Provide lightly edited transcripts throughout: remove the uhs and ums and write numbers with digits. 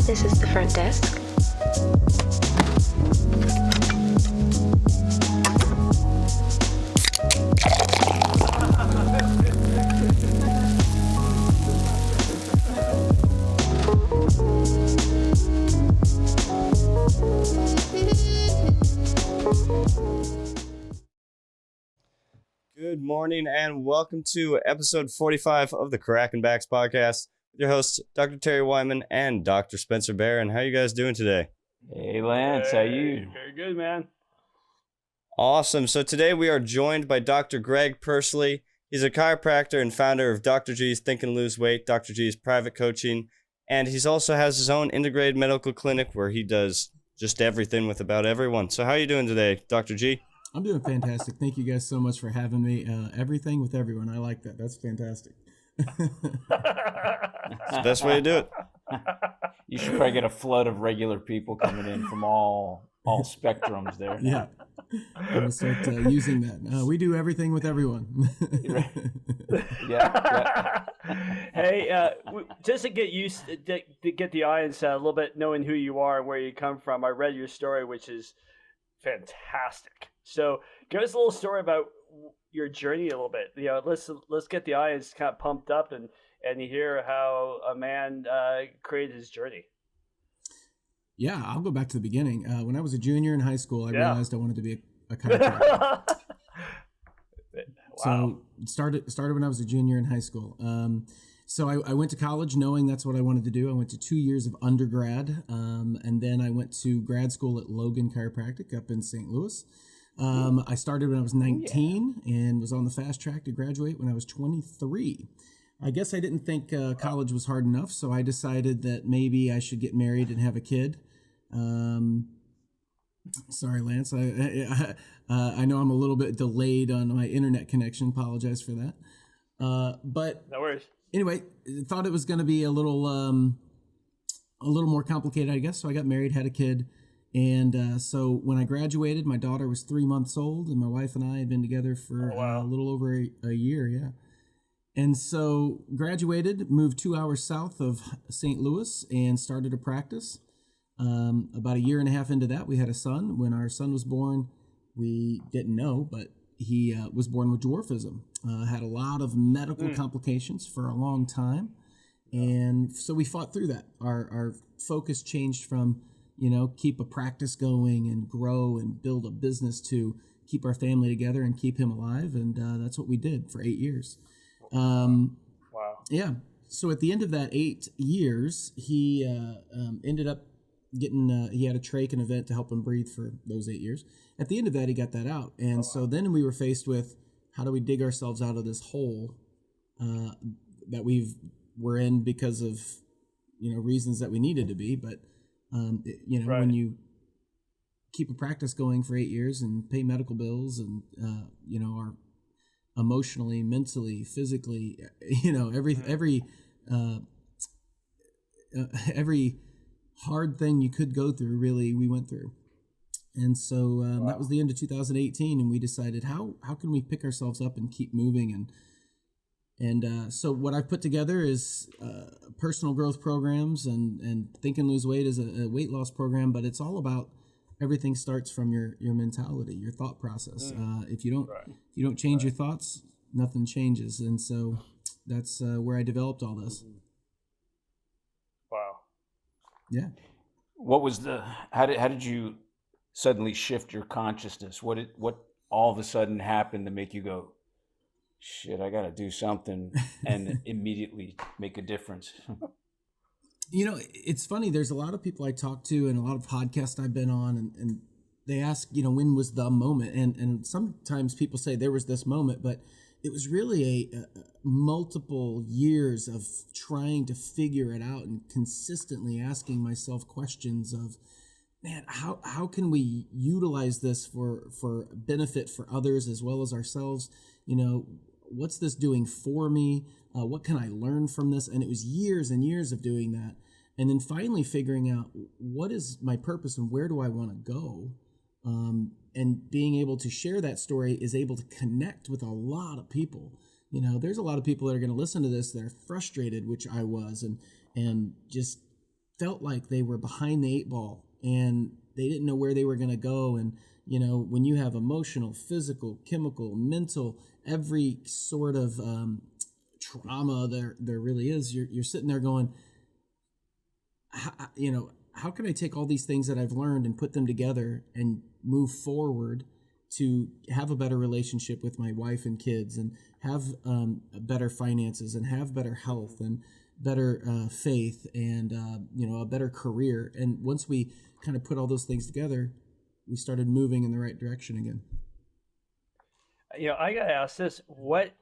This is the front desk. Good morning and welcome to episode 45 of the Crackin' Backs podcast with your hosts, Dr. Terry Wyman and Dr. Spencer Barron. How are you guys doing today? Hey, Lance. How you? Very good, man. Awesome. So today we are joined by Dr. Greg Pursley. He's a chiropractor and founder of Dr. G's Think and Lose Weight, Dr. G's private coaching, and he also has his own integrated medical clinic where he does just everything with about everyone. So how are you doing today, Dr. G? I'm doing fantastic. Thank you guys so much for having me. Everything with everyone. I like that. That's fantastic. It's the best way to do it. You should probably get a flood of regular people coming in from all spectrums there. Yeah. I'm going to start using that. We do everything with everyone. Yeah. Hey, just to get used to get the audience a little bit knowing who you are and where you come from, I read your story, which is fantastic. So give us a little story about your journey a little bit. You know, let's get the audience kind of pumped up and hear how a man created his journey. Yeah, I'll go back to the beginning. When I was a junior in high school, I realized I wanted to be a chiropractor. Wow. So it started when I was a junior in high school. So I went to college knowing that's what I wanted to do. I went to 2 years of undergrad, and then I went to grad school at Logan Chiropractic up in St. Louis. I started when I was 19 and was on the fast track to graduate when I was 23. I guess I didn't think college was hard enough, so I decided that maybe I should get married and have a kid. Sorry, Lance. I know I'm a little bit delayed on my internet connection. Apologize for that. But No worries. anyway, thought it was going to be a little more complicated, I guess. So I got married, had a kid. And so when I graduated, my daughter was 3 months old, and my wife and I had been together for a little over a year, yeah. And so graduated, moved 2 hours south of St. Louis, and started a practice. About a year and a half into that, we had a son. When our son was born, we didn't know, but he was born with dwarfism. Had a lot of medical complications for a long time. And so we fought through that. Our focus changed from keep a practice going and grow and build a business to keep our family together and keep him alive. And that's what we did for 8 years. Wow. Yeah. So at the end of that 8 years, he ended up getting, he had a trach and event to help him breathe for those 8 years. At the end of that, he got that out. And so then we were faced with, how do we dig ourselves out of this hole that we're in because of, reasons that we needed to be. But Right. when you keep a practice going for 8 years and pay medical bills and, are emotionally, mentally, physically, every hard thing you could go through, really, we went through. And so that was the end of 2018, and we decided how can we pick ourselves up and keep moving. And so what I've put together is personal growth programs, and Think and Lose Weight is a weight loss program, but it's all about everything starts from your mentality, your thought process. If you don't change your thoughts, nothing changes. And so that's where I developed all this. Wow. Yeah. What was how did you suddenly shift your consciousness? What all of a sudden happened to make you go, shit, I got to do something and immediately make a difference? It's funny. There's a lot of people I talk to and a lot of podcasts I've been on, and they ask, when was the moment? And sometimes people say there was this moment, but it was really a multiple years of trying to figure it out and consistently asking myself questions of, man, how can we utilize this for benefit for others as well as ourselves? What's this doing for me? What can I learn from this? And it was years and years of doing that. And then finally figuring out what is my purpose and where do I want to go? And being able to share that story is able to connect with a lot of people. There's a lot of people that are going to listen to this that are frustrated, which I was, and just felt like they were behind the 8 ball and they didn't know where they were going to go. And, you know, when you have emotional, physical, chemical, mental, every sort of trauma there really is, you're sitting there going, you know, how can I take all these things that I've learned and put them together and move forward to have a better relationship with my wife and kids, and have better finances, and have better health, and better faith, and you know, a better career. And once we kind of put all those things together, we started moving in the right direction again. You know, I gotta ask this: what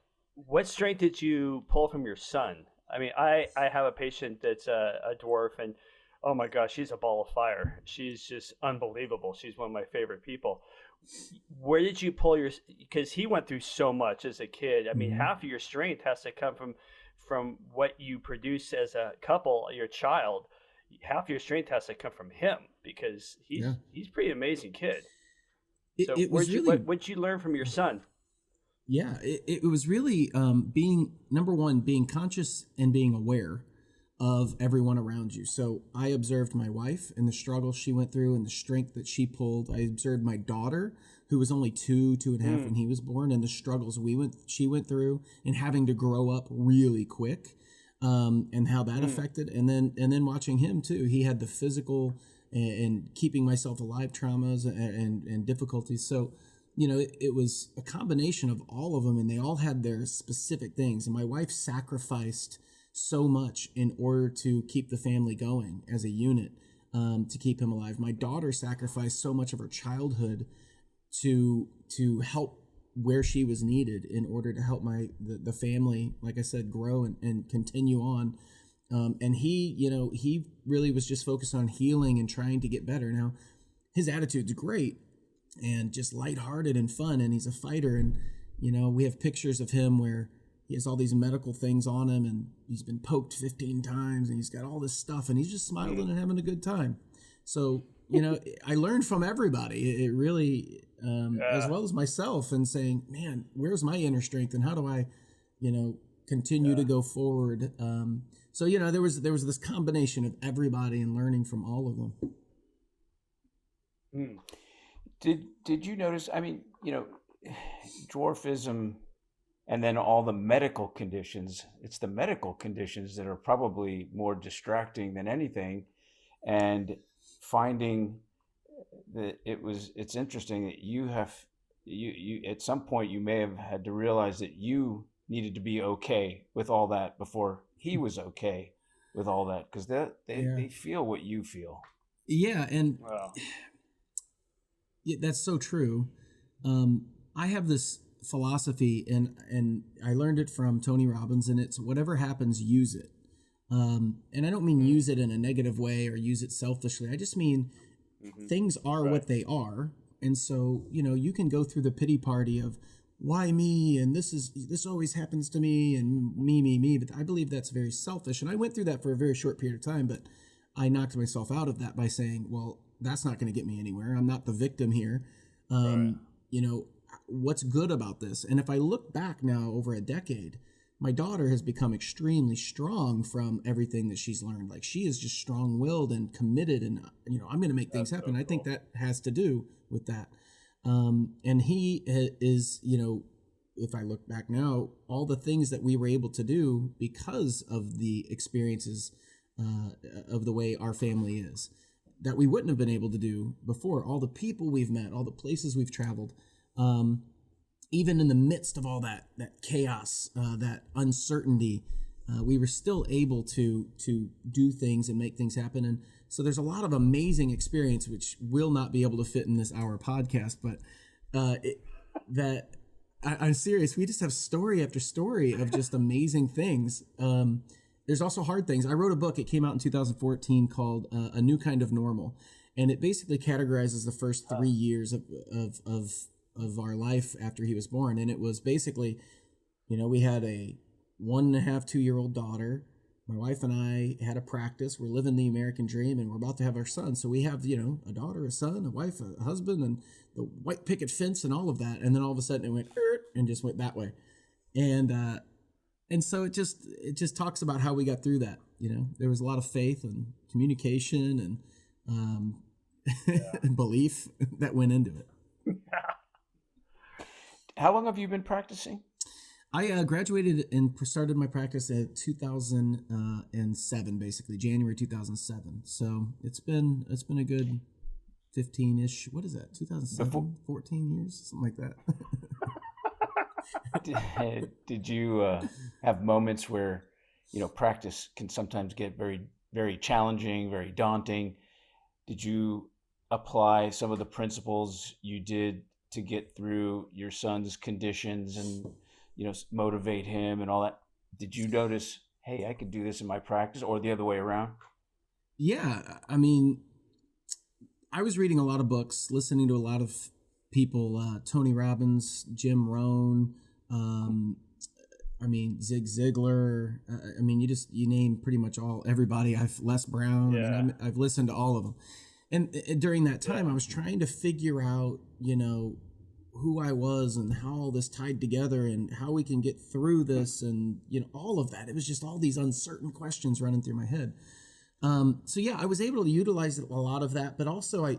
strength did you pull from your son? I mean, I have a patient that's a dwarf, and oh my gosh, she's a ball of fire. She's just unbelievable. She's one of my favorite people. Where did you pull your? Because he went through so much as a kid. I mean, half of your strength has to come from what you produce as a couple, your child. Half your strength has to come from him, because he's pretty amazing kid. So what'd you learn from your son? Yeah, it was really being, number one, being conscious and being aware of everyone around you. So I observed my wife and the struggle she went through and the strength that she pulled. I observed my daughter, who was only 2.5 when he was born, and the struggles she went through, and having to grow up really quick, and how that affected. And then watching him too. He had the physical and keeping myself alive traumas and difficulties. So, you know, it was a combination of all of them, and they all had their specific things. And my wife sacrificed so much in order to keep the family going as a unit, to keep him alive. My daughter sacrificed so much of her childhood to help where she was needed in order to help the family, like I said, grow and continue on. And he, you know, he really was just focused on healing and trying to get better. Now, his attitude's great and just lighthearted and fun, and he's a fighter. And, you know, we have pictures of him where he has all these medical things on him, and he's been poked 15 times, and he's got all this stuff, and he's just smiling and having a good time. So, you know, I learned from everybody. It really, as well as myself, and saying, man, where's my inner strength, and how do I, you know, continue to go forward? So, you know, there was this combination of everybody and learning from all of them. Did you notice? I mean, you know, dwarfism. And then all the medical conditions, it's the medical conditions that are probably more distracting than anything. And finding that it's interesting that you at some point you may have had to realize that you needed to be okay with all that before he was okay with all that, because they feel what you feel. Yeah, and that's so true. I have this philosophy, and I learned it from Tony Robbins, and it's whatever happens, use it. And I don't mean use it in a negative way or use it selfishly. I just mean things are what they are. And so, you know, you can go through the pity party of why me, and this always happens to me, and me, but I believe that's very selfish. And I went through that for a very short period of time, but I knocked myself out of that by saying, well, that's not going to get me anywhere. I'm not the victim here. You know, what's good about this? And if I look back now over a decade, my daughter has become extremely strong from everything that she's learned. Like, she is just strong-willed and committed, and, you know, I'm going to make things happen. So cool. I think that has to do with that. And he is, you know, if I look back now, all the things that we were able to do because of the experiences of the way our family is, that we wouldn't have been able to do before. All the people we've met, all the places we've traveled, even in the midst of all that chaos, that uncertainty, we were still able to do things and make things happen. And so there's a lot of amazing experience, which will not be able to fit in this hour podcast, but I'm serious. We just have story after story of just amazing things. There's also hard things. I wrote a book. It came out in 2014 called A New Kind of Normal. And it basically categorizes the first 3 years of our life after he was born. And it was basically, you know, we had a 1.5, 2-year-old daughter. My wife and I had a practice. We're living the American dream, and we're about to have our son. So we have, you know, a daughter, a son, a wife, a husband, and the white picket fence and all of that. And then all of a sudden it went and just went that way. And And so it just talks about how we got through that. You know, there was a lot of faith and communication and and belief that went into it. How long have you been practicing? I graduated and started my practice in 2007, basically January 2007. So it's been a good 15-ish. What is that? 2007, 14 years, something like that. Did you have moments where, you know, practice can sometimes get very, very challenging, very daunting? Did you apply some of the principles you did to get through your son's conditions and, you know, motivate him and all that? Did you notice, hey, I could do this in my practice, or the other way around? Yeah, I mean, I was reading a lot of books, listening to a lot of people, Tony Robbins, Jim Rohn, Zig Ziglar. You name pretty much everybody. Les Brown. Yeah. I mean, I've listened to all of them. And during that time, I was trying to figure out, you know, who I was and how all this tied together and how we can get through this and, you know, all of that. It was just all these uncertain questions running through my head. So yeah, I was able to utilize a lot of that, but also I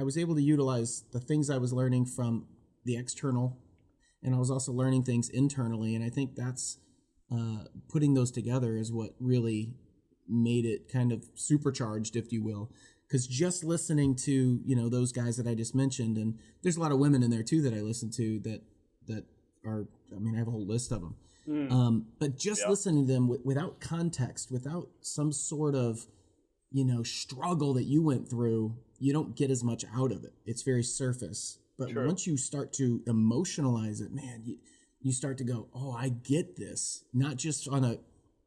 was able to utilize the things I was learning from the external, and I was also learning things internally. And I think that's putting those together is what really made it kind of supercharged, if you will. Because just listening to, you know, those guys that I just mentioned, and there's a lot of women in there too that I listen to that are, I mean, I have a whole list of them. But just listening to them without context, without some sort of, you know, struggle that you went through, you don't get as much out of it. It's very surface. But once you start to emotionalize it, man, you start to go, oh, I get this, not just on a,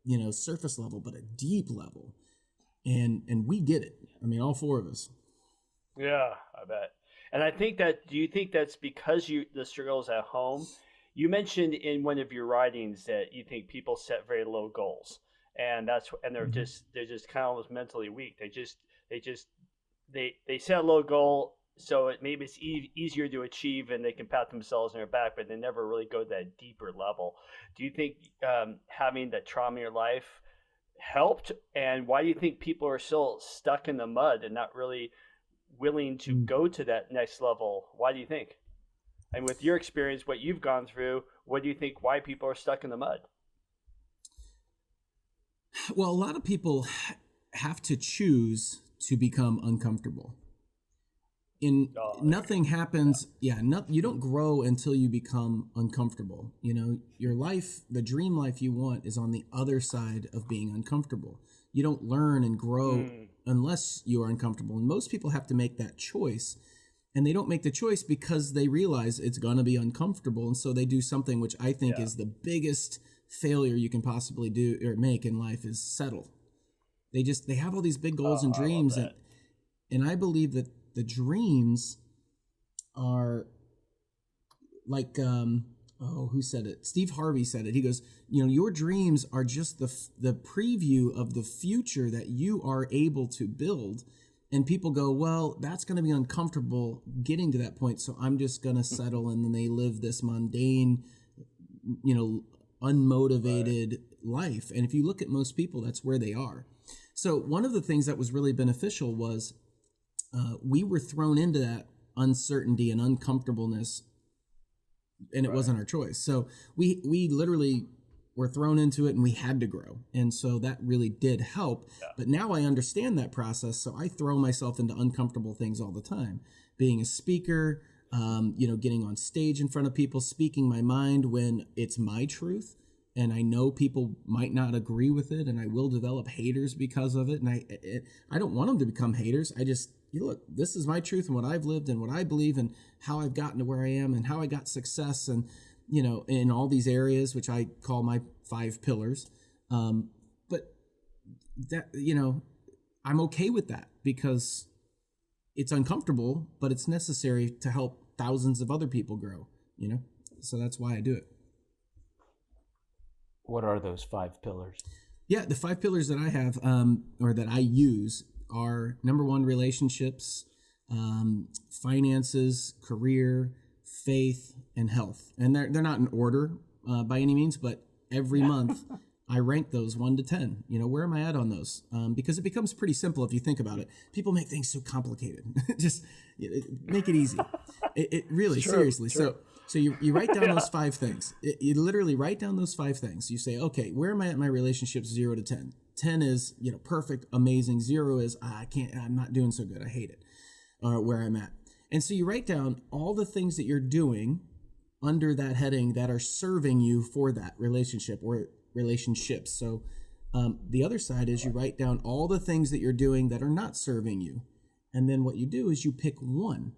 you know, surface level, but a deep level. And we get it. I mean, all four of us. Yeah, I bet. And I think do you think that's because the struggles at home? You mentioned in one of your writings that you think people set very low goals, and they're just kind of almost mentally weak. They set a low goal, so maybe it's easier to achieve, and they can pat themselves on their back, but they never really go to that deeper level. Do you think having that trauma in your life helped? And why do you think people are still stuck in the mud and not really willing to go to that next level? Why do you think? And with your experience, what you've gone through, what do you think, why people are stuck in the mud? Well, a lot of people have to choose to become uncomfortable. Nothing happens. Yeah, you don't grow until you become uncomfortable. You know, your life, the dream life you want, is on the other side of being uncomfortable. You don't learn and grow unless you are uncomfortable. And most people have to make that choice. And they don't make the choice because they realize it's going to be uncomfortable. And so they do something which I think is the biggest failure you can possibly do or make in life, is settle. They have all these big goals and dreams. And I believe that the dreams are like, who said it? Steve Harvey said it. He goes, you know, your dreams are just the preview of the future that you are able to build. And people go, well, that's going to be uncomfortable getting to that point, so I'm just going to settle. And then they live this mundane, you know, unmotivated life. And if you look at most people, that's where they are. So one of the things that was really beneficial was we were thrown into that uncertainty and uncomfortableness, and it wasn't our choice. So we literally were thrown into it, and we had to grow. And so that really did help. Yeah. But now I understand that process, so I throw myself into uncomfortable things all the time. Being a speaker, you know, getting on stage in front of people, speaking my mind when it's my truth. And I know people might not agree with it, and I will develop haters because of it. And I don't want them to become haters. I just, look, this is my truth and what I've lived and what I believe and how I've gotten to where I am and how I got success and, you know, in all these areas, which I call my 5 pillars. But that, you know, I'm okay with that because it's uncomfortable, but it's necessary to help thousands of other people grow, you know? So that's why I do it. What are those 5 pillars? Yeah, the 5 pillars that I have, or that I use, are number 1, relationships, finances, career, faith, and health. And they're not in order by any means, but every month, I rank those 1 to 10. Where am I at on those? Because it becomes pretty simple if you think about it. People make things so complicated. Just make it easy. It really, seriously. True. So you write down those 5 things. You literally write down those 5 things. You say, okay, where am I at in my relationships 0 to 10? 10 is, perfect, amazing. 0 is, I'm not doing so good. I hate it. Where I'm at. And so you write down all the things that you're doing under that heading that are serving you for that relationship or relationships. So the other side is you write down all the things that you're doing that are not serving you. And then what you do is you pick one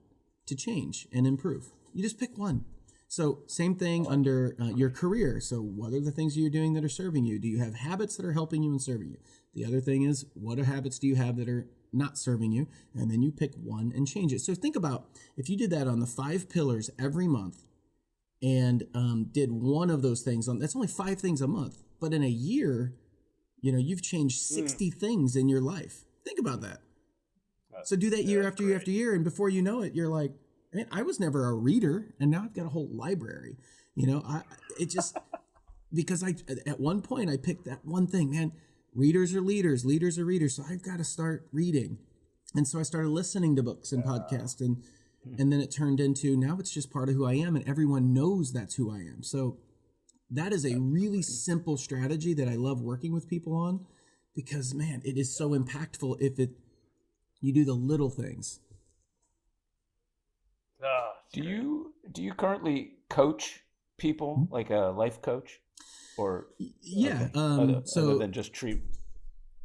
to change and improve. You just pick one. So same thing under your career. So what are the things you're doing that are serving you? Do you have habits that are helping you and serving you? The other thing is, what habits do you have that are not serving you? And then you pick one and change it. So think about if you did that on the 5 pillars every month and did one of those things that's only 5 things a month. But in a year, you've changed 60 things in your life. Think about that. So do that year after year after year. And before you know it, you're like, I was never a reader, and now I've got a whole library. Because at one point I picked that one thing, man, readers are leaders, leaders are readers. So I've got to start reading. And so I started listening to books and podcasts, and then it turned into, now it's just part of who I am, and everyone knows that's who I am. So that is a really simple strategy that I love working with people on, because man, it is so impactful if you do the little things. Do you currently coach people, like a life coach, or yeah? Okay. So other than just treat.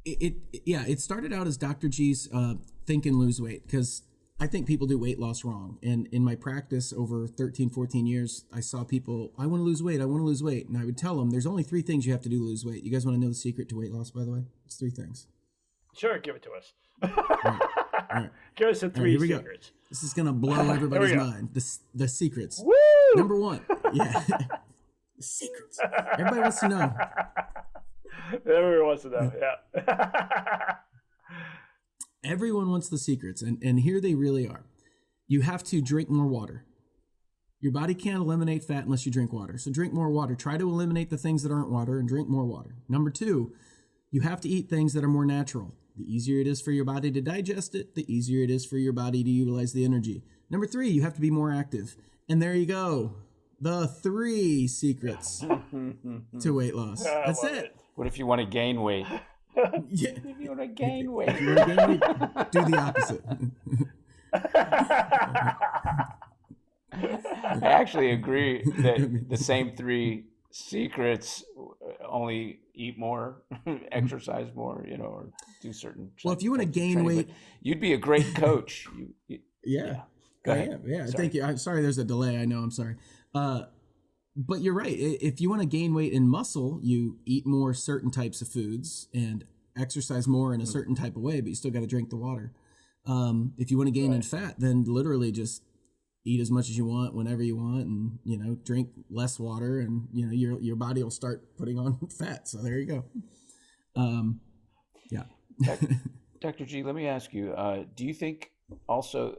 It started out as Dr. G's Think and Lose Weight, because I think people do weight loss wrong. And in my practice over 13, 14 years, I saw people, I want to lose weight. And I would tell them, there's only 3 things you have to do to lose weight. You guys want to know the secret to weight loss, by the way? It's 3 things. Sure, give it to us. All right. Give us the 3 secrets. Go. This is going to blow everybody's mind. The secrets. Woo! Number 1. Yeah. The secrets. Everybody wants to know. Everyone wants to know, yeah. Everyone wants the secrets, and here they really are. You have to drink more water. Your body can't eliminate fat unless you drink water. So drink more water. Try to eliminate the things that aren't water and drink more water. Number 2, you have to eat things that are more natural. The easier it is for your body to digest it, the easier it is for your body to utilize the energy. Number 3, you have to be more active. And there you go. The 3 secrets to weight loss. That's it. What if you want to gain weight? Yeah. If you want to gain weight. If you want to gain weight, do the opposite. I actually agree that the same 3 secrets, only eat more, exercise more, or do certain. Well, if you want to gain weight, you'd be a great coach. Yeah. Go I ahead. am. Yeah. Sorry. Thank you. I'm sorry. There's a delay. I know. I'm sorry. But you're right. If you want to gain weight and muscle, you eat more certain types of foods and exercise more in a certain type of way, but you still got to drink the water. If you want to gain in fat, then literally just eat as much as you want whenever you want, and drink less water, and your body will start putting on fat. So there you go. Yeah. Dr. G, let me ask you, do you think also,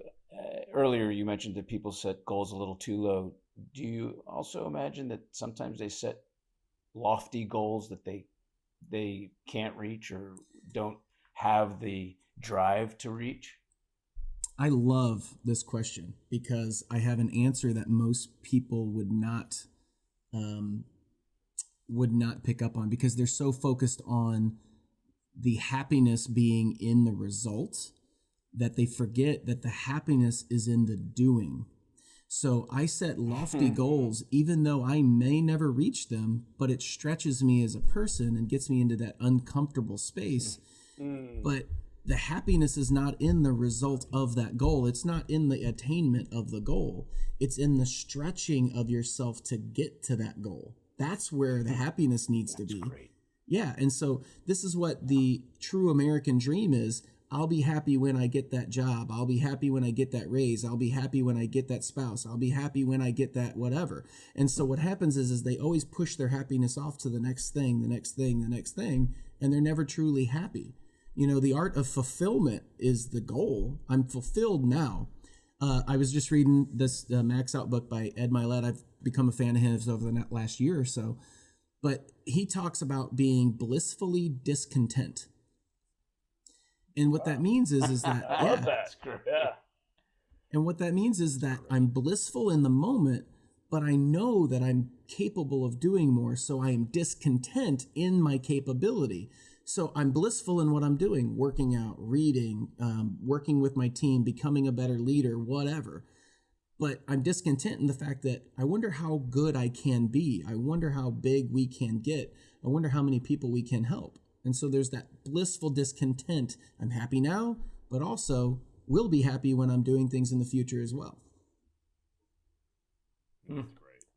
earlier you mentioned that people set goals a little too low. Do you also imagine that sometimes they set lofty goals that they can't reach or don't have the drive to reach? I love this question because I have an answer that most people would not pick up on, because they're so focused on the happiness being in the result that they forget that the happiness is in the doing. So I set lofty goals, even though I may never reach them, but it stretches me as a person and gets me into that uncomfortable space. But the happiness is not in the result of that goal. It's not in the attainment of the goal. It's in the stretching of yourself to get to that goal. That's where the happiness needs to be. Great. Yeah. And so this is what the true American dream is. I'll be happy when I get that job. I'll be happy when I get that raise. I'll be happy when I get that spouse. I'll be happy when I get that whatever. And so what happens is they always push their happiness off to the next thing, the next thing, the next thing, and they're never truly happy. The art of fulfillment is the goal. I'm fulfilled now. I was just reading this Max Out book by Ed Milet. I've become a fan of his over the last year or so. But he talks about being blissfully discontent. And what that means is that, I love that. Yeah. And what that means is that I'm blissful in the moment, but I know that I'm capable of doing more. So I am discontent in my capability. So I'm blissful in what I'm doing, working out, reading, working with my team, becoming a better leader, whatever. But I'm discontent in the fact that I wonder how good I can be. I wonder how big we can get. I wonder how many people we can help. And so there's that blissful discontent. I'm happy now, but also will be happy when I'm doing things in the future as well.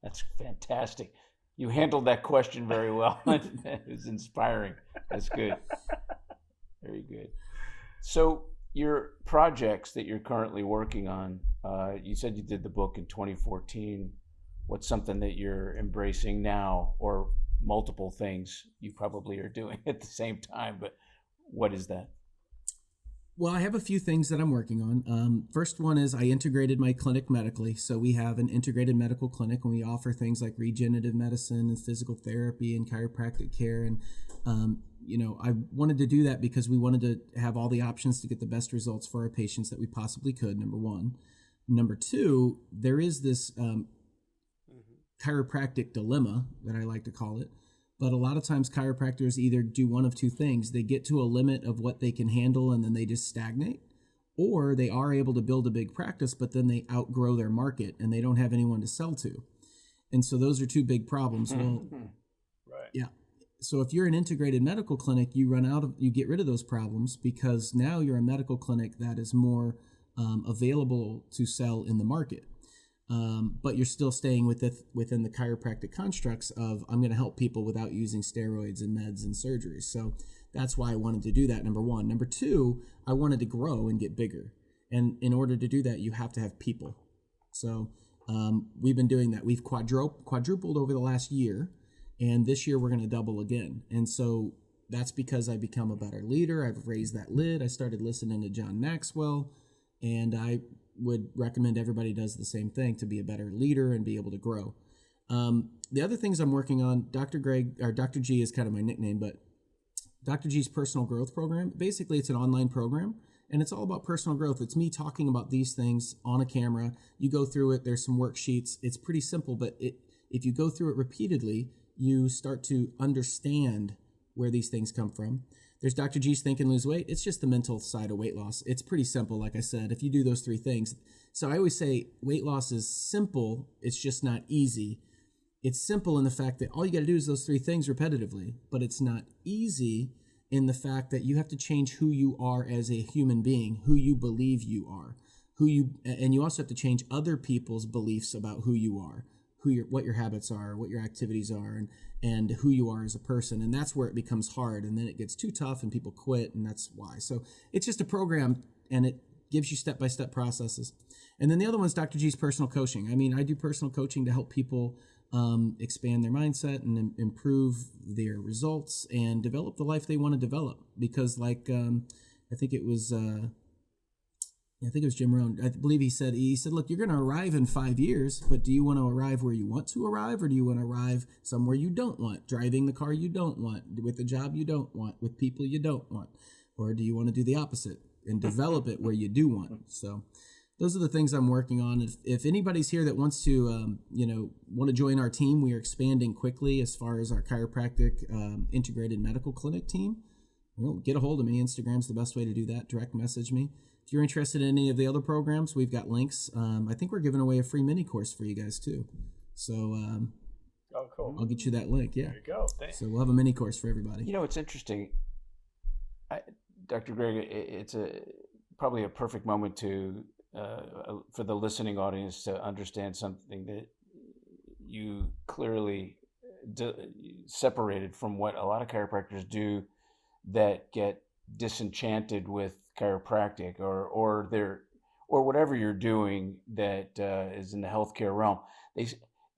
That's fantastic. You handled that question very well. It was inspiring. That's good. Very good. So your projects that you're currently working on, you said you did the book in 2014. What's something that you're embracing now, or multiple things you probably are doing at the same time, but what is that? Well, I have a few things that I'm working on. First one is I integrated my clinic medically. So we have an integrated medical clinic, and we offer things like regenerative medicine and physical therapy and chiropractic care. And, I wanted to do that because we wanted to have all the options to get the best results for our patients that we possibly could, number one. Number two, there is this chiropractic dilemma that I like to call it. But a lot of times chiropractors either do one of two things. They get to a limit of what they can handle and then they just stagnate, or they are able to build a big practice, but then they outgrow their market and they don't have anyone to sell to. And so those are two big problems. Well, right. Yeah. So if you're an integrated medical clinic, you get rid of those problems because now you're a medical clinic that is more available to sell in the market. But you're still staying within the chiropractic constructs of I'm going to help people without using steroids and meds and surgeries. So that's why I wanted to do that, number one. Number two, I wanted to grow and get bigger. And in order to do that, you have to have people. So we've been doing that. We've quadrupled over the last year, and this year we're going to double again. And so that's because I become a better leader. I've raised that lid. I started listening to John Maxwell, and I would recommend everybody does the same thing to be a better leader and be able to grow. The other things I'm working on, Dr. G is kind of my nickname, but Dr. G's personal growth program, basically it's an online program and it's all about personal growth. It's me talking about these things on a camera. You go through it. There's some worksheets. It's pretty simple, but if you go through it repeatedly, you start to understand where these things come from. There's Dr. G's Think and Lose Weight. It's just the mental side of weight loss. It's pretty simple, like I said, if you do those three things. So I always say weight loss is simple. It's just not easy. It's simple in the fact that all you got to do is those three things repetitively, but it's not easy in the fact that you have to change who you are as a human being, who you believe you are, and you also have to change other people's beliefs about who you are, what your habits are, what your activities are, and who you are as a person. And that's where it becomes hard. And then it gets too tough and people quit. And that's why. So it's just a program and it gives you step-by-step processes. And then the other one is Dr. G's personal coaching. I mean, I do personal coaching to help people expand their mindset and improve their results and develop the life they want to develop. Because like, I think it was Jim Rohn. I believe he said, look, you're going to arrive in 5 years, but do you want to arrive where you want to arrive, or do you want to arrive somewhere you don't want, driving the car you don't want, with a job you don't want, with people you don't want, or do you want to do the opposite and develop it where you do want? So those are the things I'm working on. If anybody's here that wants to, want to join our team, we are expanding quickly as far as our chiropractic integrated medical clinic team. Get a hold of me. Instagram's the best way to do that. Direct message me. If you're interested in any of the other programs, we've got links. I think we're giving away a free mini course for you guys too. So oh, cool. I'll get you that link. Yeah. There you go. Thanks. So we'll have a mini course for everybody. It's interesting. Dr. Greg, it's probably a perfect moment for the listening audience to understand something that you clearly separated from what a lot of chiropractors do that get disenchanted with chiropractic or whatever you're doing that is in the healthcare realm.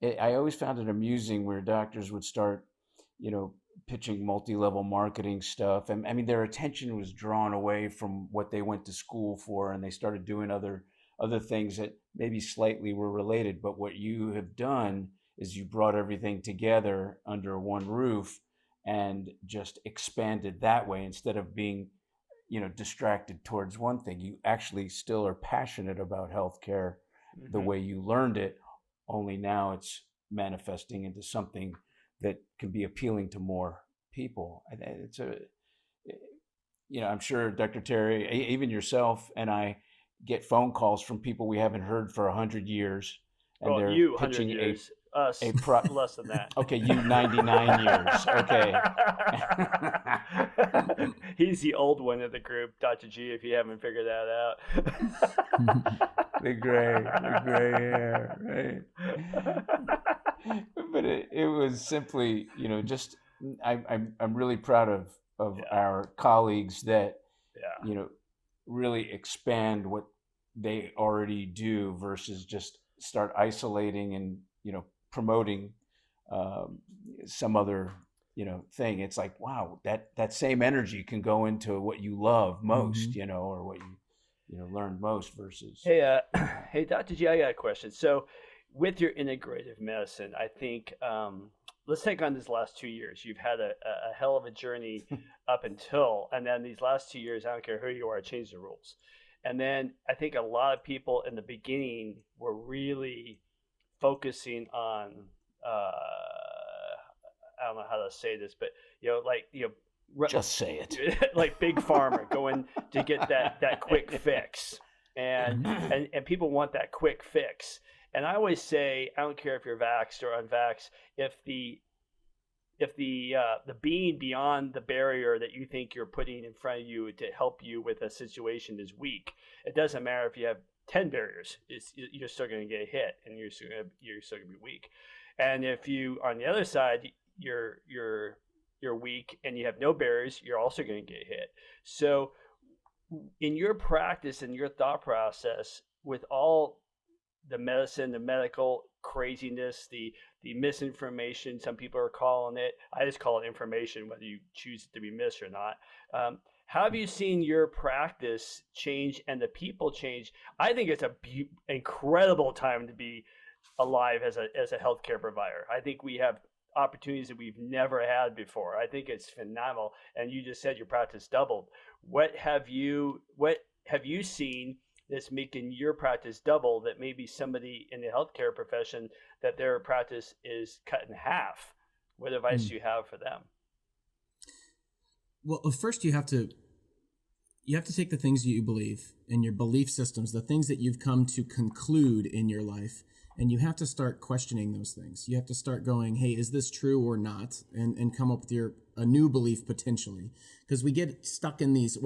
I always found it amusing where doctors would start, pitching multi-level marketing stuff. And I mean, their attention was drawn away from what they went to school for, and they started doing other things that maybe slightly were related. But what you have done is you brought everything together under one roof and just expanded that way instead of being, distracted towards one thing. You actually still are passionate about healthcare the way you learned it, only now it's manifesting into something that can be appealing to more people. And it's I'm sure Dr. Terry, even yourself and I get phone calls from people we haven't heard for 100 years. And they're you, pitching 100 years. Us, a less than that. Okay, you 99 years. Okay. He's the old one of the group, Dr. G, if you haven't figured that out. The gray hair, right? But it was simply, just I'm really proud of our colleagues that really expand what they already do versus just start isolating and promoting some other thing. It's like, wow, that same energy can go into what you love most, or what you learned most versus. Hey, hey, Dr. G, I got a question. So, with your integrative medicine, I think let's take on this last 2 years. You've had a hell of a journey up until, and then these last 2 years, I don't care who you are, change the rules. And then I think a lot of people in the beginning were really focusing on, I don't know how to say this, but just say it. Like big pharma going to get that quick fix, and people want that quick fix. And I always say, I don't care if you're vaxxed or unvaxxed, if the being beyond the barrier that you think you're putting in front of you to help you with a situation is weak, it doesn't matter if you have 10 barriers. You're still going to get hit, and you're still going to be weak. And if you, on the other side, you're weak and you have no barriers, you're also going to get hit. So in your practice and your thought process, with all the medicine, the medical craziness, the misinformation, some people are calling it, I just call it information, whether you choose it to be mis or not. How have you seen your practice change and the people change? I think it's an incredible time to be alive as a healthcare provider. I think we have opportunities that we've never had before. I think it's phenomenal. And you just said your practice doubled. What have you seen that's making your practice double that maybe somebody in the healthcare profession that their practice is cut in half? What advice do you have for them? Well, first you have to take the things you believe and your belief systems, the things that you've come to conclude in your life, and you have to start questioning those things. You have to start going, hey, is this true or not? And come up with a new belief potentially. Because we get stuck in these,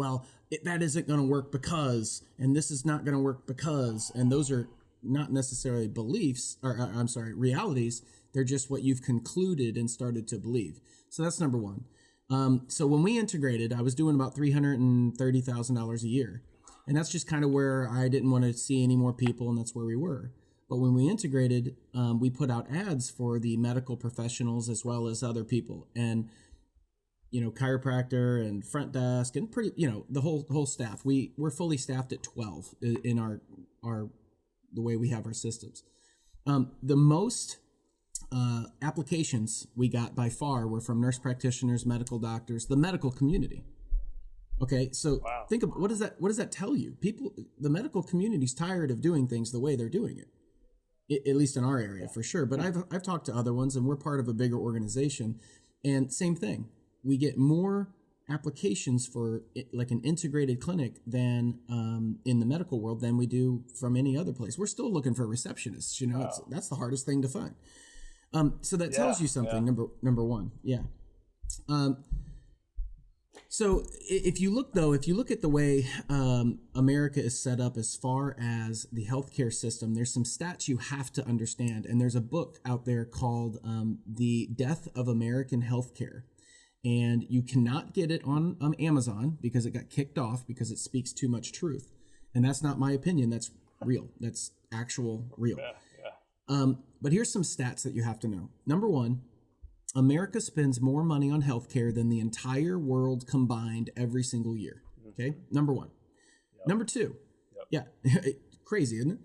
that isn't going to work because, and this is not going to work because, and those are not necessarily beliefs, realities. They're just what you've concluded and started to believe. So that's number one. So when we integrated, I was doing about $330,000 a year. And that's just kind of where I didn't want to see any more people, and that's where we were. But when we integrated, we put out ads for the medical professionals as well as other people, and chiropractor and front desk and the whole staff. We're fully staffed at 12 in our the way we have our systems. The most applications we got by far were from nurse practitioners, medical doctors, the medical community. Okay, so Think about what does that tell you? The medical community's tired of doing things the way they're doing it. At least in our area, for sure. But I've talked to other ones, and we're part of a bigger organization. And same thing, we get more applications for like an integrated clinic than in the medical world than we do from any other place. We're still looking for receptionists. That's the hardest thing to find. So that tells you something. Number one, So if you look at the way America is set up as far as the healthcare system, there's some stats you have to understand. And there's a book out there called The Death of American Healthcare. And you cannot get it on Amazon because it got kicked off because it speaks too much truth. And that's not my opinion. That's real. That's actual real. But here's some stats that you have to know. Number one, America spends more money on healthcare than the entire world combined every single year. Okay, number one. Number two, crazy, isn't it?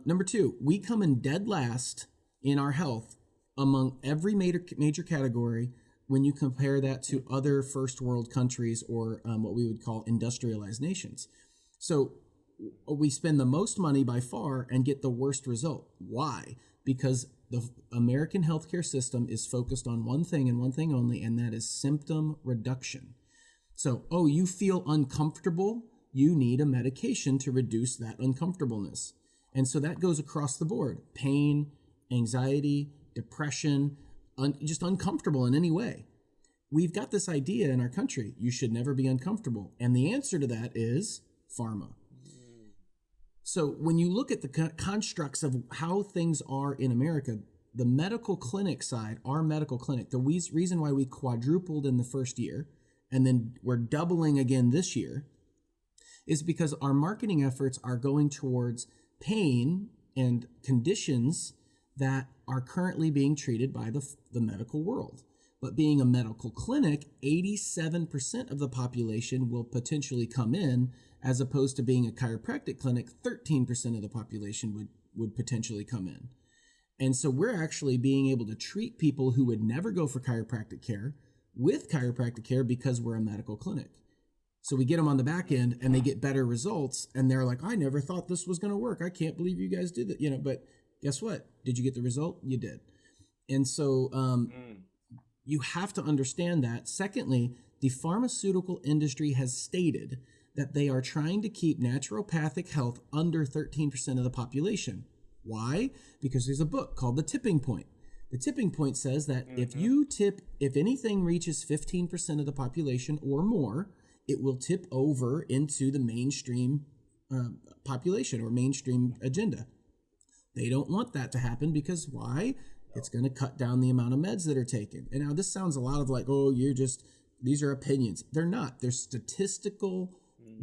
Number two, we come in dead last in our health among every major category when you compare that to other first world countries or what we would call industrialized nations. So we spend the most money by far and get the worst result. Why? Because the American healthcare system is focused on one thing and one thing only, and that is symptom reduction. So, you feel uncomfortable, you need a medication to reduce that uncomfortableness. And so that goes across the board. Pain, anxiety, depression, just uncomfortable in any way. We've got this idea in our country, you should never be uncomfortable. And the answer to that is pharma. So when you look at the constructs of how things are in America, the medical clinic side, our medical clinic, the reason why we quadrupled in the first year, and then we're doubling again this year, is because our marketing efforts are going towards pain and conditions that are currently being treated by the medical world. But being a medical clinic, 87% of the population will potentially come in, as opposed to being a chiropractic clinic, 13% of the population would potentially come in. And so we're actually being able to treat people who would never go for chiropractic care with chiropractic care because we're a medical clinic. So we get them on the back end and they get better results, and they're like, I never thought this was going to work. I can't believe you guys did that. But guess what? Did you get the result? You did. And so you have to understand that. Secondly, the pharmaceutical industry has stated that they are trying to keep naturopathic health under 13% of the population. Why? Because there's a book called The Tipping Point. The tipping point says that if anything reaches 15% of the population or more, it will tip over into the mainstream population or mainstream agenda. They don't want that to happen because why? It's going to cut down the amount of meds that are taken. And now this sounds a lot of like, these are opinions. They're not. They're statistical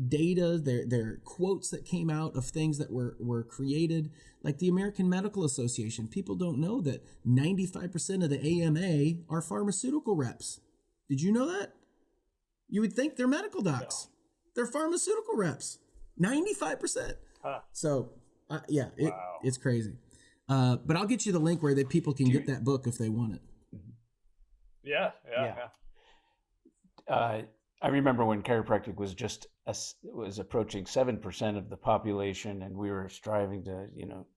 data. They're quotes that came out of things that were created. Like the American Medical Association. People don't know that 95% of the AMA are pharmaceutical reps. Did you know that? You would think they're medical docs. No. They're pharmaceutical reps. 95%. Huh. So, it's crazy. But I'll get you the link where people can get that book if they want it. Yeah. I remember when chiropractic was approaching 7% of the population, and we were striving to,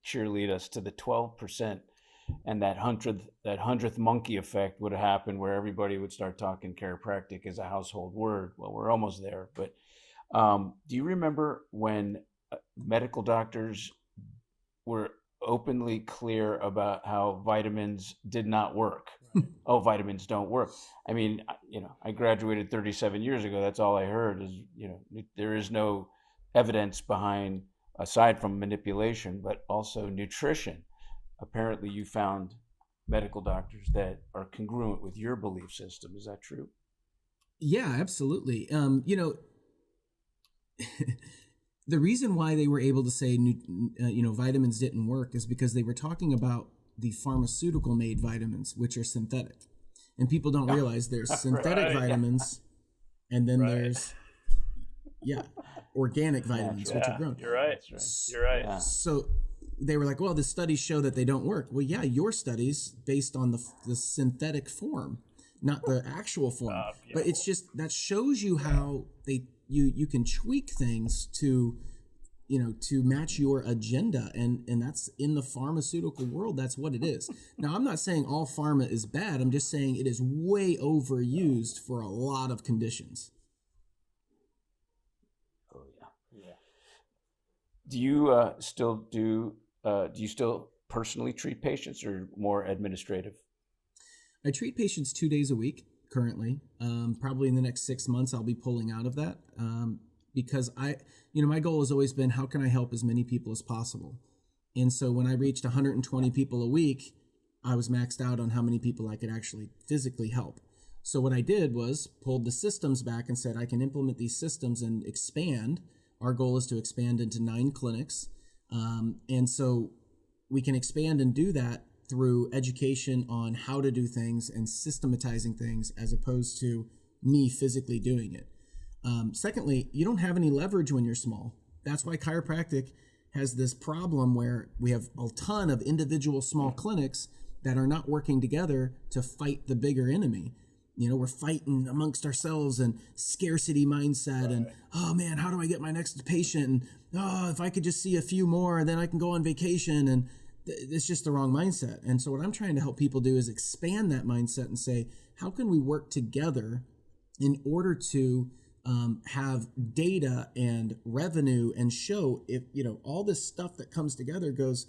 cheerlead us to the 12%, and that hundredth monkey effect would happen where everybody would start talking chiropractic as a household word. Well, we're almost there, but do you remember when medical doctors were openly clear about how vitamins did not work? Oh, vitamins don't work. I mean, I graduated 37 years ago. That's all I heard is, there is no evidence behind, aside from manipulation, but also nutrition. Apparently you found medical doctors that are congruent with your belief system. Is that true? Yeah, absolutely. The reason why they were able to say, vitamins didn't work is because they were talking about the pharmaceutical made vitamins, which are synthetic. And people don't realize there's synthetic vitamins and then there's, organic vitamins, which are grown. You're right. You're right. Yeah. So they were like, well, the studies show that they don't work. Well, yeah, your studies based on the synthetic form, not the actual form. But it's just, that shows you how you can tweak things to match your agenda. And that's in the pharmaceutical world. That's what it is. Now, I'm not saying all pharma is bad. I'm just saying it is way overused for a lot of conditions. Oh, yeah. Do you still personally treat patients or more administrative? I treat patients 2 days a week currently. Probably in the next 6 months, I'll be pulling out of that because my goal has always been, how can I help as many people as possible? And so when I reached 120 people a week, I was maxed out on how many people I could actually physically help. So what I did was pulled the systems back and said, I can implement these systems and expand. Our goal is to expand into 9 clinics. And so we can expand and do that through education on how to do things and systematizing things as opposed to me physically doing it. Secondly, you don't have any leverage when you're small. That's why chiropractic has this problem where we have a ton of individual small clinics that are not working together to fight the bigger enemy. We're fighting amongst ourselves and scarcity mindset and, oh man, how do I get my next patient? And, oh, if I could just see a few more, then I can go on vacation. And it's just the wrong mindset. And so what I'm trying to help people do is expand that mindset and say, how can we work together in order to have data and revenue and show if, all this stuff that comes together goes,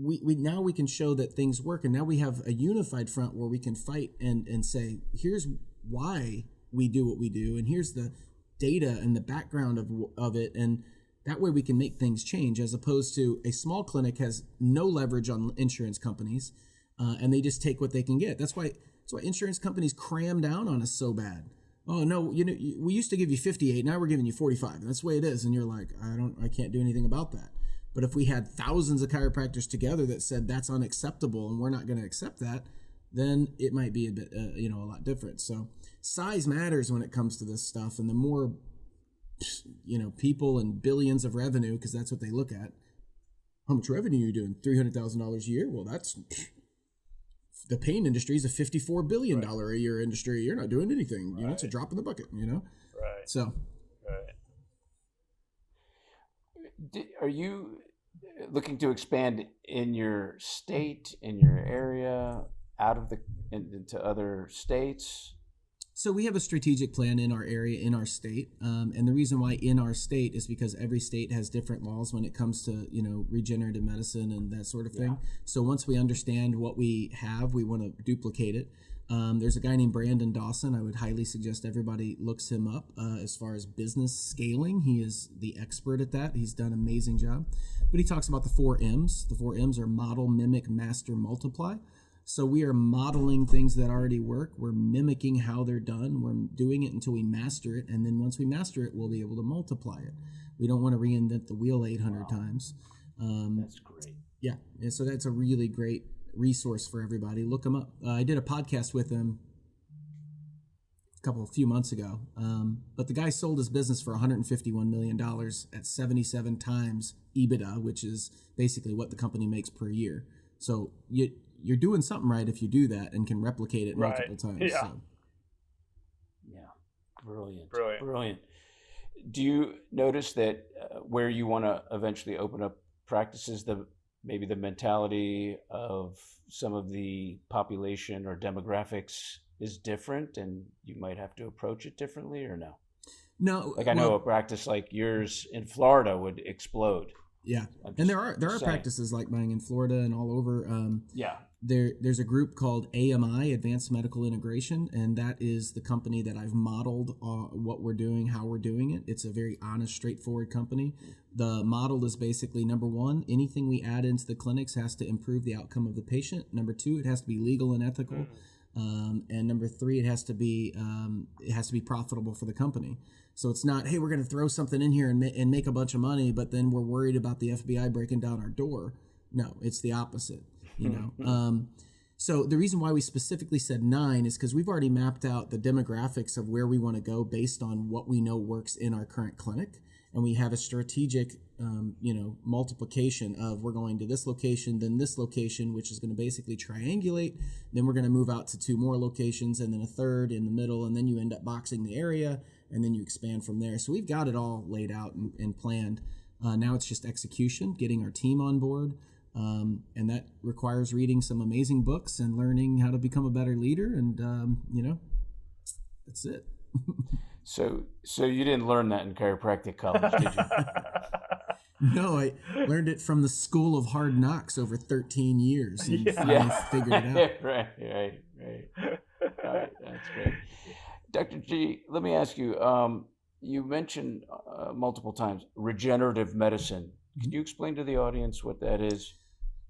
now we can show that things work, and now we have a unified front where we can fight and say, here's why we do what we do, and here's the data and the background of it, and that way we can make things change, as opposed to a small clinic has no leverage on insurance companies, and they just take what they can get. That's why insurance companies cram down on us so bad. Oh no, we used to give you 58, now we're giving you 45. That's the way it is, and you're like, I can't do anything about that. But if we had thousands of chiropractors together that said that's unacceptable and we're not going to accept that, then it might be a bit, a lot different. So size matters when it comes to this stuff. And the more, people and billions of revenue, because that's what they look at. How much revenue are you doing? $300,000 a year? Well, that's the pain industry is a $54 billion a year industry. You're not doing anything. It's a drop in the bucket, Right. So. Are you looking to expand in your state, in your area, into other states? So we have a strategic plan in our area, in our state. And the reason why in our state is because every state has different laws when it comes to, regenerative medicine and that sort of thing. So once we understand what we have, we want to duplicate it. There's a guy named Brandon Dawson. I would highly suggest everybody looks him up as far as business scaling. He is the expert at that. He's done an amazing job. But he talks about the 4 M's. The 4 M's are model, mimic, master, multiply. So we are modeling things that already work. We're mimicking how they're done. We're doing it until we master it. And then once we master it, we'll be able to multiply it. We don't want to reinvent the wheel 800 times. That's great. Yeah. And so that's a really great resource for everybody. Look him up. I did a podcast with him a few months ago. But the guy sold his business for $151 million at 77 times EBITDA, which is basically what the company makes per year. So you're doing something right if you do that and can replicate it multiple times. Yeah. So. Yeah. Brilliant. Do you notice that where you want to eventually open up practices, maybe the mentality of some of the population or demographics is different and you might have to approach it differently, or no? No. Like I know a practice like yours in Florida would explode. Yeah. And there are practices like mine in Florida and all over. There's a group called AMI, Advanced Medical Integration, and that is the company that I've modeled what we're doing, how we're doing it. It's a very honest, straightforward company. The model is basically, number 1, anything we add into the clinics has to improve the outcome of the patient. Number 2, it has to be legal and ethical. And number 3, it has to be profitable for the company. So it's not, hey, we're going to throw something in here and make a bunch of money, but then we're worried about the FBI breaking down our door. No, it's the opposite. So the reason why we specifically said 9 is because we've already mapped out the demographics of where we want to go based on what we know works in our current clinic. And we have a strategic, multiplication of we're going to this location, then this location, which is going to basically triangulate. Then we're going to move out to 2 more locations and then a third in the middle. And then you end up boxing the area and then you expand from there. So we've got it all laid out and planned. Now it's just execution, getting our team on board. And that requires reading some amazing books and learning how to become a better leader. And, that's it. So you didn't learn that in chiropractic college, did you? No, I learned it from the School of Hard Knocks over 13 years and finally figured it out. Right. That's great. Dr. G, let me ask you, you mentioned multiple times regenerative medicine. Can you explain to the audience what that is?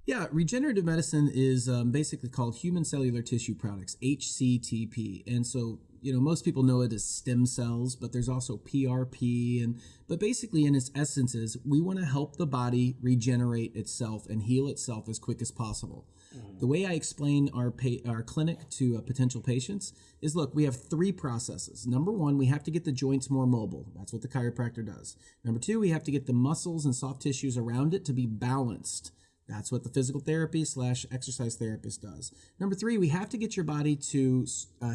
Yeah, regenerative medicine is basically called human cellular tissue products, HCTP. And so, most people know it as stem cells, but there's also PRP. But basically, in its essence is we want to help the body regenerate itself and heal itself as quick as possible. The way I explain our clinic to potential patients is, look, we have 3 processes. Number 1, we have to get the joints more mobile. That's what the chiropractor does. Number 2, we have to get the muscles and soft tissues around it to be balanced. That's what the physical therapy / exercise therapist does. Number 3, we have to get your body to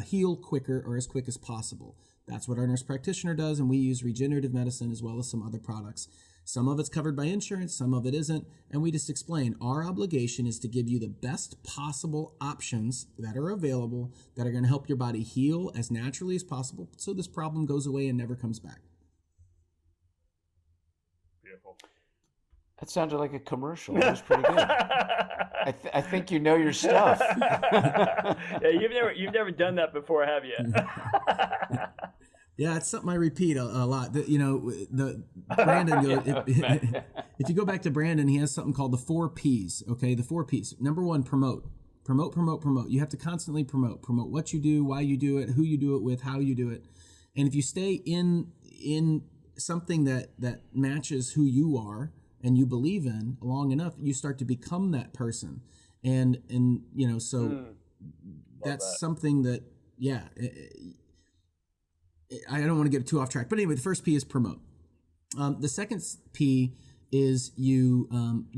heal quicker or as quick as possible. That's what our nurse practitioner does, and we use regenerative medicine as well as some other products. Some of it's covered by insurance, some of it isn't, and we just explain our obligation is to give you the best possible options that are available that are going to help your body heal as naturally as possible so this problem goes away and never comes back. Beautiful. That sounded like a commercial. That was pretty good. I think you know your stuff. Yeah, you've never done that before, have you? Yeah, it's something I repeat a lot. The Brandon. If you go back to Brandon, he has something called the 4 Ps. Okay, the 4 Ps. Number 1, promote. Promote. You have to constantly promote. Promote what you do, why you do it, who you do it with, how you do it. And if you stay in something that matches who you are and you believe in long enough, you start to become that person. And so that's something that, yeah. I don't want to get too off track, but anyway, the first P is promote. The second P is you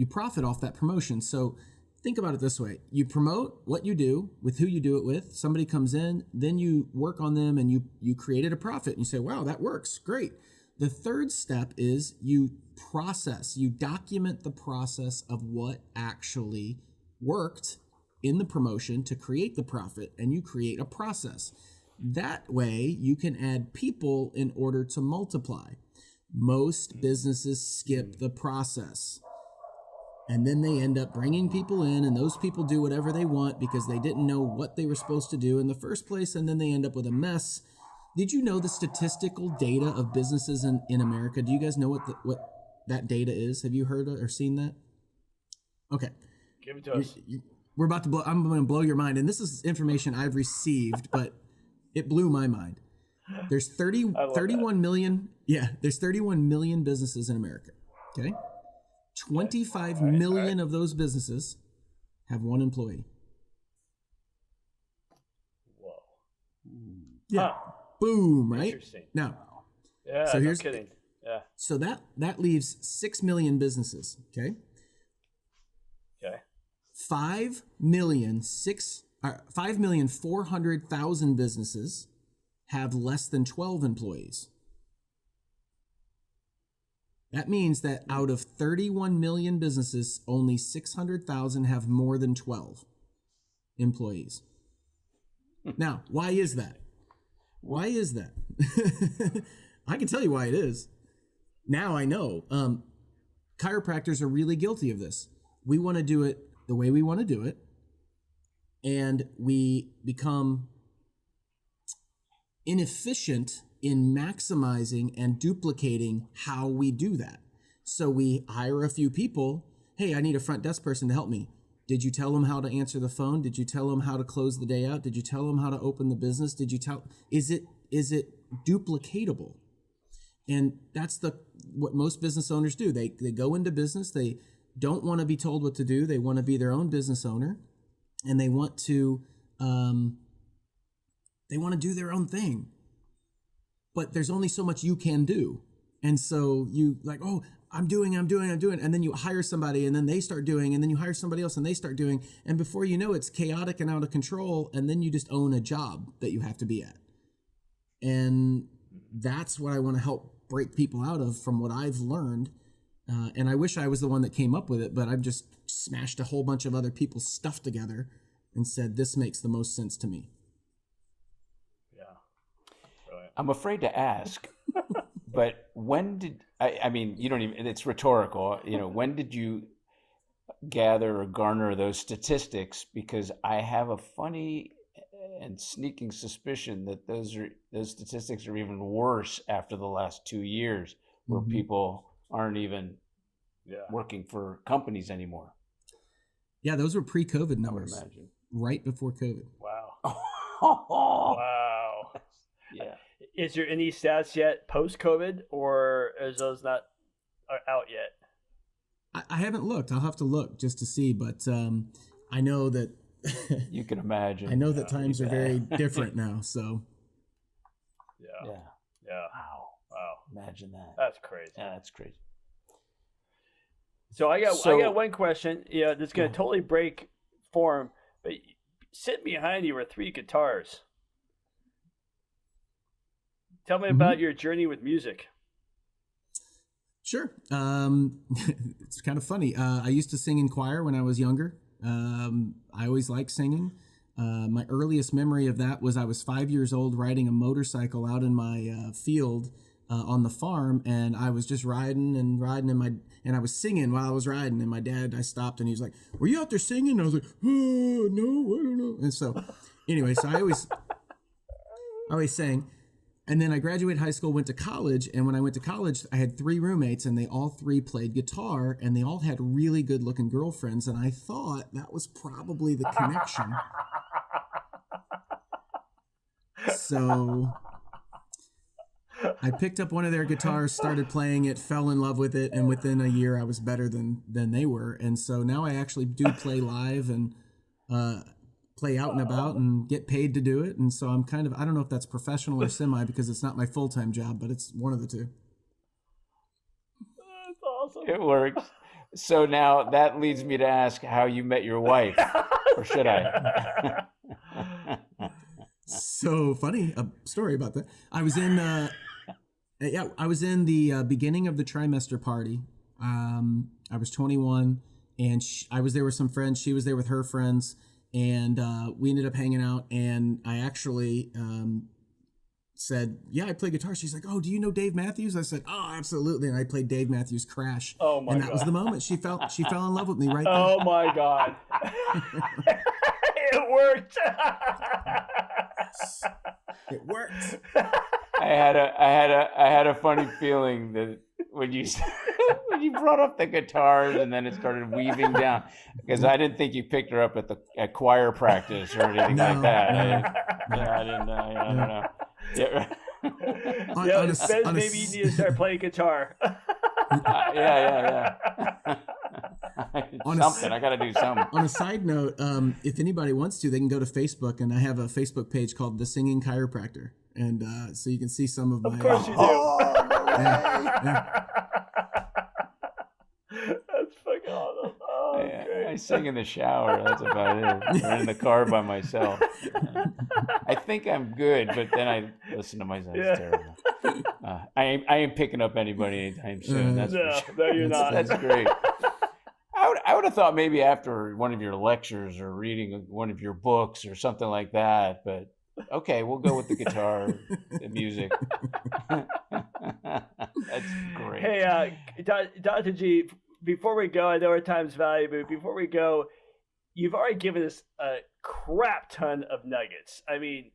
profit off that promotion. So think about it this way: you promote what you do with who you do it with. Somebody comes in, then you work on them, and you created a profit. And you say, "Wow, that works, great." The third step is you process. You document the process of what actually worked in the promotion to create the profit, and you create a process. That way, you can add people in order to multiply. Most businesses skip the process. And then they end up bringing people in, and those people do whatever they want because they didn't know what they were supposed to do in the first place, and then they end up with a mess. Did you know the statistical data of businesses in America? Do you guys know what that data is? Have you heard or seen that? Okay. Give it to us. We're about to blow. I'm going to blow your mind, and this is information I've received, but it blew my mind. There's 31 million. Yeah, there's 31 million businesses in America. Okay, 25 million of those businesses have 1 employee. Whoa. Yeah. Boom. Right. Interesting. Now. Yeah. So no here's kidding. Yeah. So that leaves 6 million businesses. Okay. Okay. 5,400,000 businesses have less than 12 employees. That means that out of 31 million businesses, only 600,000 have more than 12 employees. Now, why is that? Why is that? I can tell you why it is. Now I know. Chiropractors are really guilty of this. We want to do it the way we want to do it, and we become inefficient in maximizing and duplicating how we do that. So we hire a few people. Hey, I need a front desk person to help me. Did you tell them how to answer the phone? Did you tell them how to close the day out? Did you tell them how to open the business? Did you tell? Is it duplicatable? And that's what most business owners do. They go into business. They don't want to be told what to do. They want to be their own business owner, and they want to do their own thing. But there's only so much you can do, and so you like, oh, I'm doing, and then you hire somebody, and then they start doing, and then you hire somebody else, and they start doing, and before you know, it's chaotic and out of control, and then you just own a job that you have to be at. And that's what I want to help break people out of from what I've learned. And I wish I was the one that came up with it, but I've just smashed a whole bunch of other people's stuff together and said, this makes the most sense to me. Yeah. Right. I'm afraid to ask, but when did, I mean, you don't even, it's rhetorical, when did you gather or garner those statistics? Because I have a funny and sneaking suspicion that those statistics are even worse after the last 2 years, where people aren't even working for companies anymore. Yeah, those were pre-COVID numbers. I would imagine. Right before COVID. Wow. Wow. Yeah. Is there any stats yet post-COVID, or is those not out yet? I haven't looked. I'll have to look just to see, but I know that you can imagine. I know that times are very different now, so. Yeah. Wow. Imagine that. That's crazy. Yeah, that's crazy. So I got one question. Yeah, that's gonna totally break form. But sitting behind you are 3 guitars. Tell me about your journey with music. Sure. It's kind of funny. I used to sing in choir when I was younger. I always liked singing. My earliest memory of that was I was 5 years old riding a motorcycle out in my field on the farm, and I was just riding, and I was singing while I was riding, and I stopped, and he was like, "Were you out there singing?" And I was like, "Oh, no, I don't know." And so, anyway, so I always sang. And then I graduated high school, went to college, and when I went to college, I had 3 roommates, and they all 3 played guitar, and they all had really good-looking girlfriends, and I thought that was probably the connection. So I picked up one of their guitars, started playing it, fell in love with it, and within a year I was better than they were. And so now I actually do play live and play out and about and get paid to do it. And so I'm kind of, I don't know if that's professional or semi because it's not my full-time job, but it's one of the two. That's awesome. It works. So now that leads me to ask how you met your wife, or should I? So funny, a story about that. I was in the beginning of the trimester party. I was 21, and I was there with some friends. She was there with her friends, and we ended up hanging out. And I actually said, "Yeah, I play guitar." She's like, "Oh, do you know Dave Matthews?" I said, "Oh, absolutely." And I played Dave Matthews' "Crash." Oh my And that God. was the moment she fell in love with me right there. Oh my God. It worked. It worked. I had a funny feeling that when you brought up the guitars and then it started weaving down, because I didn't think you picked her up at choir practice or anything like that. I didn't know. I don't know. Yeah, Spence, maybe you need to start playing guitar. Yeah. Something. I got to do something. On a side note, if anybody wants to, they can go to Facebook, and I have a Facebook page called The Singing Chiropractor, and so you can see some of my. Of course you do. Yeah. That's fucking awesome. Oh, I sing in the shower. That's about it. Or in the car by myself. I think I'm good, but then I listen to myself. It's terrible. I ain't picking up anybody anytime soon. That's for sure. No, you're not. That's great. I would have thought maybe after one of your lectures or reading one of your books or something like that, but okay, we'll go with the guitar, the music. That's great. Hey, Dr. G, before we go, I know our time's valuable. Before we go, you've already given us a crap ton of nuggets. I mean,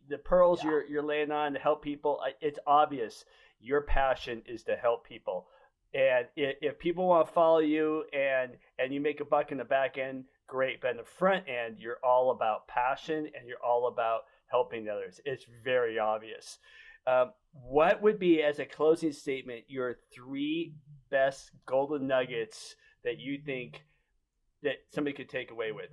the pearls you're laying on to help people, it's obvious your passion is to help people. And if people want to follow you and you make a buck in the back end, great. But in the front end, you're all about passion and you're all about helping others. It's very obvious. What would be, as a closing statement, your 3 best golden nuggets that you think that somebody could take away with?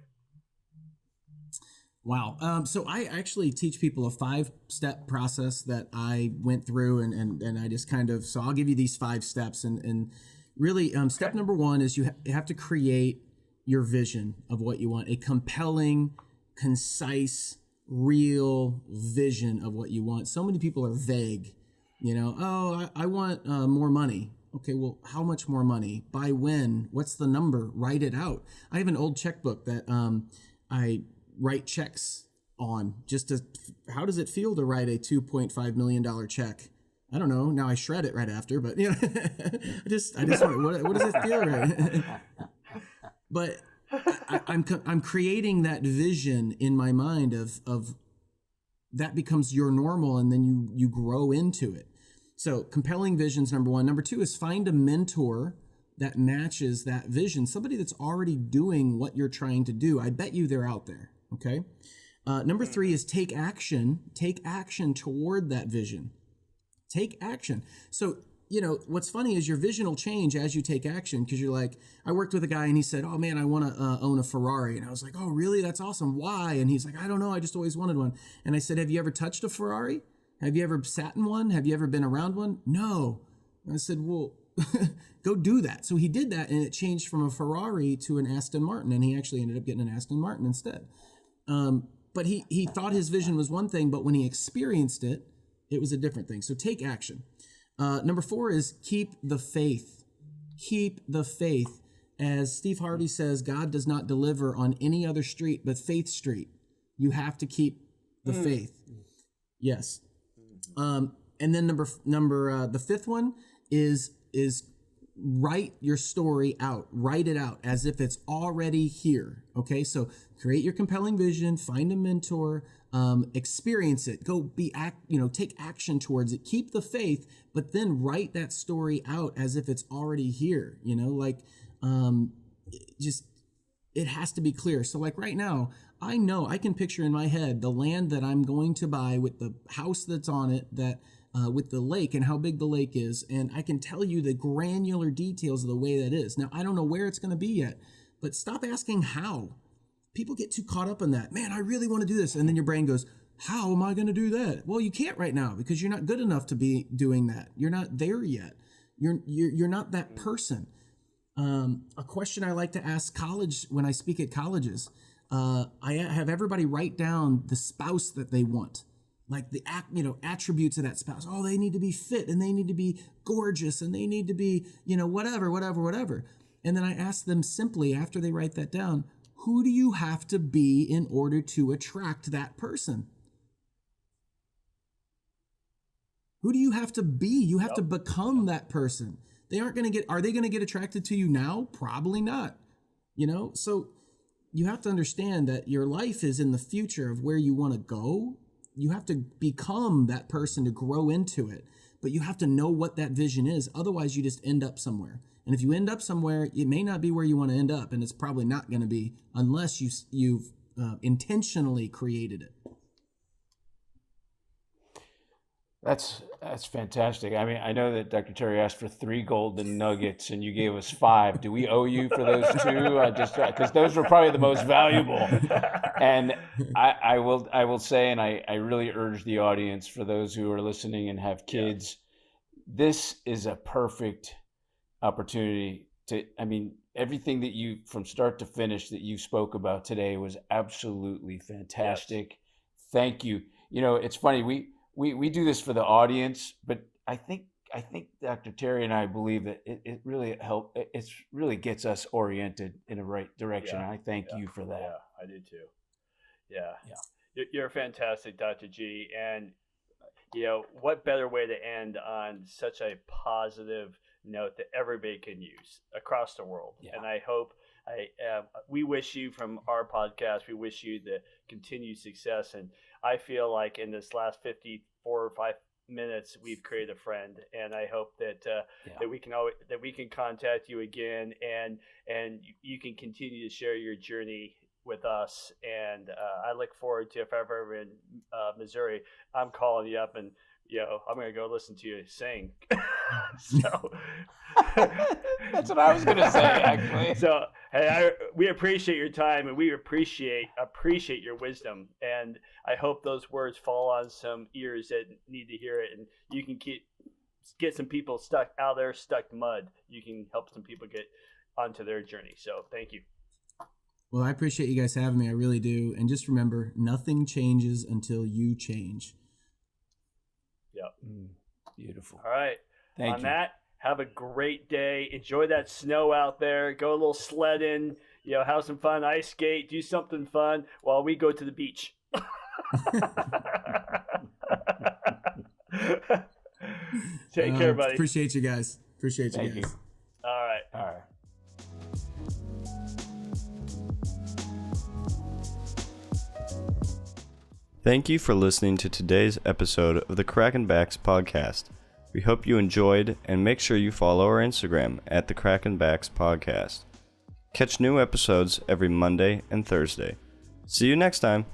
Wow. So I actually teach people a 5-step process that I went through, and I just kind of, so I'll give you these 5 steps. And really, step number 1 is you have to create your vision of what you want, a compelling, concise, real vision of what you want. So many people are vague, I want more money. Okay, well, how much more money? By when? What's the number? Write it out. I have an old checkbook that I write checks on how does it feel to write a $2.5 million check? I don't know. Now I shred it right after, but I just what does it feel right? But I'm creating that vision in my mind of that becomes your normal, and then you grow into it. So compelling vision's number 1. Number 2 is find a mentor that matches that vision. Somebody that's already doing what you're trying to do. I bet you they're out there. Okay. Number 3 is take action. Take action toward that vision. Take action. So, what's funny is your vision will change as you take action, because you're like, I worked with a guy and he said, "Oh man, I want to own a Ferrari." And I was like, "Oh really? That's awesome. Why?" And he's like, "I don't know. I just always wanted one." And I said, "Have you ever touched a Ferrari? Have you ever sat in one? Have you ever been around one?" "No." And I said, "Well, go do that. So he did that, and it changed from a Ferrari to an Aston Martin, and he actually ended up getting an Aston Martin instead. But he thought his vision was one thing, but when he experienced it, it was a different thing. So take action. Number 4 is keep the faith. Keep the faith. As Steve Harvey says, God does not deliver on any other street but Faith Street. You have to keep the faith. Yes. And then the 5th one is write your story out. Write it out as if it's already here. Okay, so create your compelling vision, find a mentor, experience it, take action towards it, keep the faith, but then write that story out as if it's already here. It has to be clear. So like right now, I know I can picture in my head the land that I'm going to buy with the house that's on it, that with the lake and how big the lake is. And I can tell you the granular details of the way that is. Now, I don't know where it's going to be yet, but stop asking how. People get too caught up in that. Man, I really want to do this. And then your brain goes, how am I going to do that? Well, you can't right now because you're not good enough to be doing that. You're not there yet. You're not that person. A question I like to ask when I speak at colleges, I have everybody write down the spouse that they want, like the attributes of that spouse. Oh, they need to be fit, and they need to be gorgeous, and they need to be whatever. And then I ask them simply after they write that down, who do you have to be in order to attract that person? Who do you have to be? You have to become that person. Are they going to get attracted to you now? Probably not. So you have to understand that your life is in the future of where you want to go. You have to become that person to grow into it, but you have to know what that vision is. Otherwise, you just end up somewhere. And if you end up somewhere, it may not be where you want to end up, and it's probably not going to be unless you've intentionally created it. That's fantastic. I mean, I know that Dr. Terry asked for 3 golden nuggets, and you gave us 5. Do we owe you for those 2? Because those were probably the most valuable. And I will say, and I really urge the audience, for those who are listening and have kids, this is a perfect opportunity to. I mean, everything that you, from start to finish, that you spoke about today was absolutely fantastic. Yes. Thank you. It's funny, we do this for the audience, but I think Dr. Terry and I believe that it really it really gets us oriented in the right direction. Yeah, I thank you for that. Yeah, I do too. Yeah. You're fantastic, Dr. G. And what better way to end on such a positive note that everybody can use across the world. Yeah. And I hope we wish you, from our podcast, we wish you the continued success. And I feel like in this last 54 or 5 minutes, we've created a friend, and I hope that that we can contact you again, and you can continue to share your journey with us. And I look forward to, if I'm ever in Missouri, I'm calling you up, and I'm going to go listen to you sing. So that's what I was going to say, actually. So, hey, we appreciate your time, and we appreciate your wisdom. And I hope those words fall on some ears that need to hear it, and you can get some people stuck mud. You can help some people get onto their journey. So, thank you. Well, I appreciate you guys having me. I really do. And just remember, nothing changes until you change. Yep. Beautiful. All right. Thank you. On that, have a great day. Enjoy that snow out there. Go a little sledding. Have some fun. Ice skate. Do something fun while we go to the beach. Take care, buddy. Appreciate you guys. Thank you. All right. Thank you for listening to today's episode of the Crackin' Backs podcast. We hope you enjoyed, and make sure you follow our Instagram at the Crackin' Backs podcast. Catch new episodes every Monday and Thursday. See you next time.